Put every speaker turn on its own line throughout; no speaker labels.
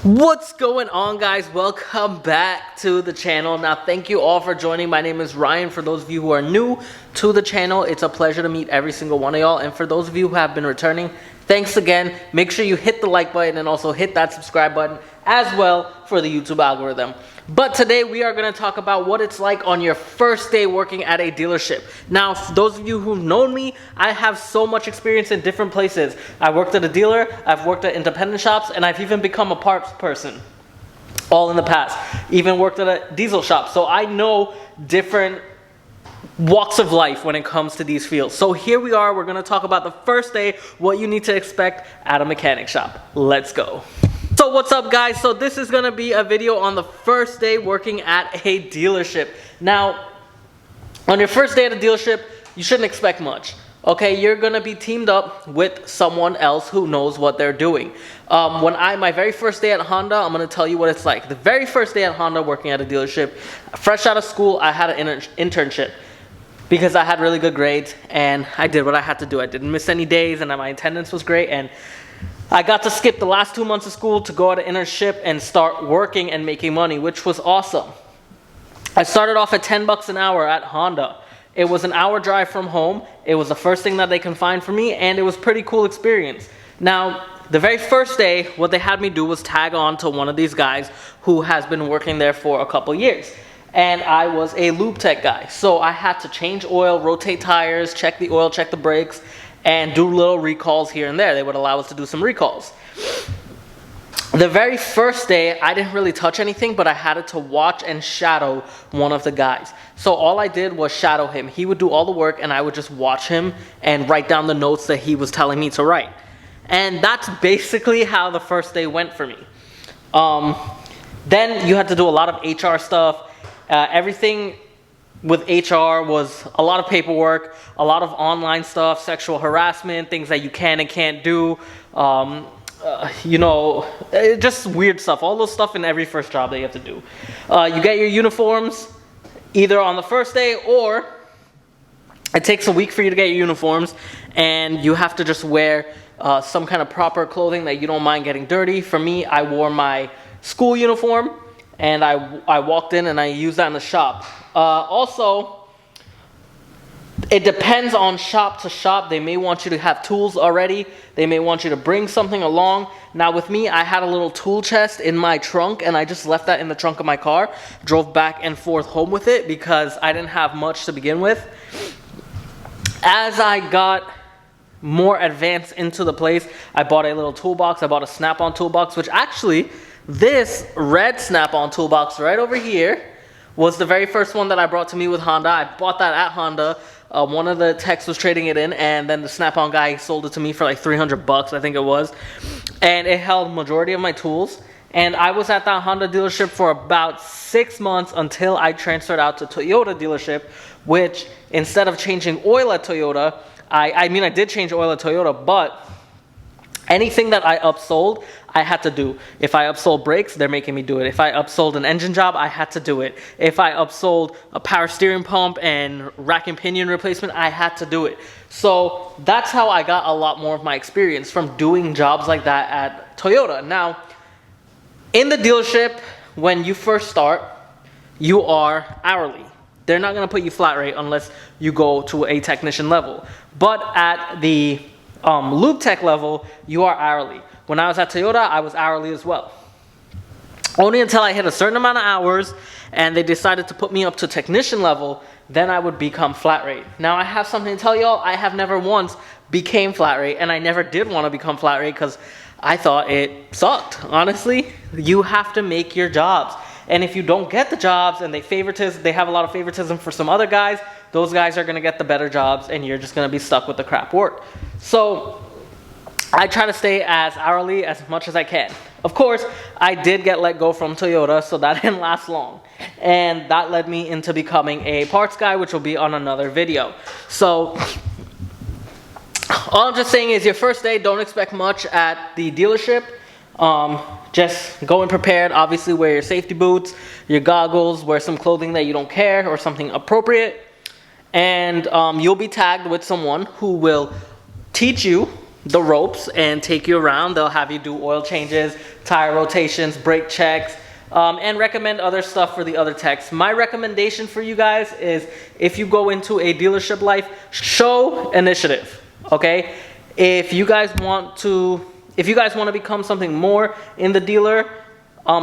What's going on, guys? Welcome back to the channel. Now, thank you all for joining. My name is Ryan. For those of you who are new to the channel, it's a pleasure to meet every single one of y'all. And for those of you who have been returning, thanks again. Make sure you hit the like button and also hit that subscribe button as well for the YouTube algorithm. But today we are going to talk about what it's like on your first day working at a dealership. Now, for those of you who've known me, I have so much experience in different places. I worked at a dealer, I've worked at independent shops, and I've even become a parts person, all in the past. Even worked at a diesel shop. So I know different walks of life when it comes to these fields. So here we are, we're going to talk about the first day, what you need to expect at a mechanic shop. Let's go. So what's up, guys? So this is going to be a video on the first day working at a dealership. Now, on your first day at a dealership, you shouldn't expect much. Okay, you're going to be teamed up with someone else who knows what they're doing. My very first day at Honda, I'm going to tell you what it's like. The very first day at Honda working at a dealership, fresh out of school, I had an internship because I had really good grades and I did what I had to do. I didn't miss any days and my attendance was great, and I got to skip the last 2 months of school to go at an internship and start working and making money, which was awesome. I started off at 10 bucks an hour at Honda. It was an hour drive from home. It was the first thing that they can find for me, and it was a pretty cool experience. Now, the very first day, what they had me do was tag on to one of these guys who has been working there for a couple years. And I was a lube tech guy. So I had to change oil, rotate tires, check the oil, check the brakes, and do little recalls here and there. They would allow us to do some recalls. The very first day, I didn't really touch anything, but I had to watch and shadow one of the guys. So all I did was shadow him. He would do all the work, and I would just watch him and write down the notes that he was telling me to write. And that's basically how the first day went for me. Then you had to do a lot of HR stuff. Everything with HR was a lot of paperwork, a lot of online stuff, sexual harassment, things that you can and can't do, just weird stuff. All those stuff in every first job that you have to do. You get your uniforms either on the first day, or it takes a week for you to get your uniforms, and you have to just wear some kind of proper clothing that you don't mind getting dirty. For me, I wore my school uniform, and I walked in and I used that in the shop. Also, it depends on shop to shop. They may want you to have tools already. They may want you to bring something along. Now with me, I had a little tool chest in my trunk, and I just left that in the trunk of my car. Drove back and forth home with it because I didn't have much to begin with. As I got more advanced into the place, I bought a little toolbox. I bought a snap-on toolbox, which actually, this red snap-on toolbox right over here was the very first one that I brought to me with Honda. I bought that at Honda. One of the techs was trading it in, and then the snap-on guy sold it to me for like 300 bucks, I think it was. And it held majority of my tools. And I was at that Honda dealership for about 6 months until I transferred out to Toyota dealership, which instead of changing oil at Toyota, I did change oil at Toyota, but anything that I upsold, I had to do. If I upsold brakes, they're making me do it. If I upsold an engine job, I had to do it. If I upsold a power steering pump and rack and pinion replacement, I had to do it. So that's how I got a lot more of my experience, from doing jobs like that at Toyota. Now, in the dealership, when you first start, you are hourly. They're not going to put you flat rate unless you go to a technician level. But at the lube tech level, you are hourly. When I was at Toyota, I was hourly as well. Only until I hit a certain amount of hours and they decided to put me up to technician level, then I would become flat rate. Now, I have something to tell y'all. I have never once became flat rate, and I never did want to become flat rate because I thought it sucked. Honestly, you have to make your jobs. And if you don't get the jobs and they have a lot of favoritism for some other guys, those guys are going to get the better jobs and you're just going to be stuck with the crap work. So I try to stay as hourly as much as I can. Of course, I did get let go from Toyota, so that didn't last long. And that led me into becoming a parts guy, which will be on another video. So all I'm just saying is, your first day, don't expect much at the dealership. Just go in prepared. Obviously, wear your safety boots, your goggles, wear some clothing that you don't care or something appropriate. And you'll be tagged with someone who will teach you the ropes and take you around. They'll have you do oil changes, tire rotations, brake checks, and recommend other stuff for the other techs. My recommendation for you guys is, if you go into a dealership life, show initiative, okay? If you guys want to become something more in the dealer,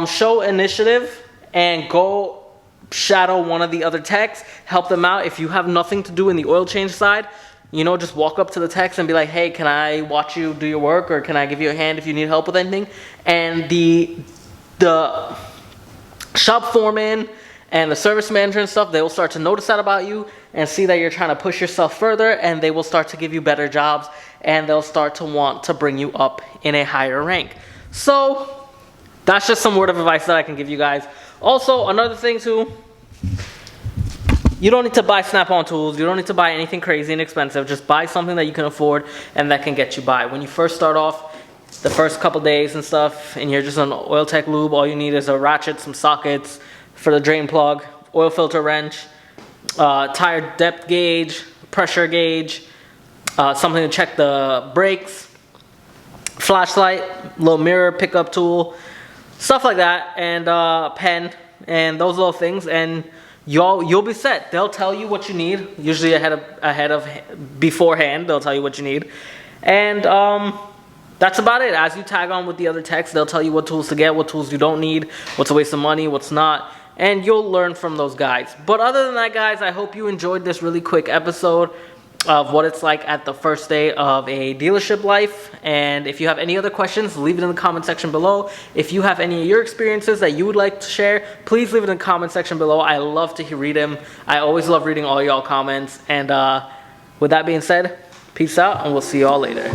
show initiative and go shadow one of the other techs, help them out. If you have nothing to do in the oil change side, you know, just walk up to the techs and be like, hey, can I watch you do your work, or can I give you a hand if you need help with anything? And the shop foreman and the service manager and stuff, they will start to notice that about you and see that you're trying to push yourself further, and they will start to give you better jobs, and they'll start to want to bring you up in a higher rank. So that's just some word of advice that I can give you guys. Also, another thing too, you don't need to buy Snap-on tools. You don't need to buy anything crazy and expensive. Just buy something that you can afford and that can get you by. When you first start off, the first couple days and stuff, and you're just on oil tech lube, all you need is a ratchet, some sockets for the drain plug, oil filter wrench, tire depth gauge, pressure gauge, something to check the brakes, flashlight, little mirror pickup tool, stuff like that, and pen, and those little things, and you'll be set. They'll tell you what you need, usually beforehand. They'll tell you what you need, and that's about it. As you tag on with the other techs, they'll tell you what tools to get, what tools you don't need, what's a waste of money, what's not, and you'll learn from those guys. But other than that, guys, I hope you enjoyed this really quick episode of what it's like at the first day of a dealership life. And if you have any other questions, leave it in the comment section below. If you have any of your experiences that you would like to share, please leave it in the comment section below. I love to read them. I always love reading all y'all comments. And with that being said, peace out, and we'll see y'all later.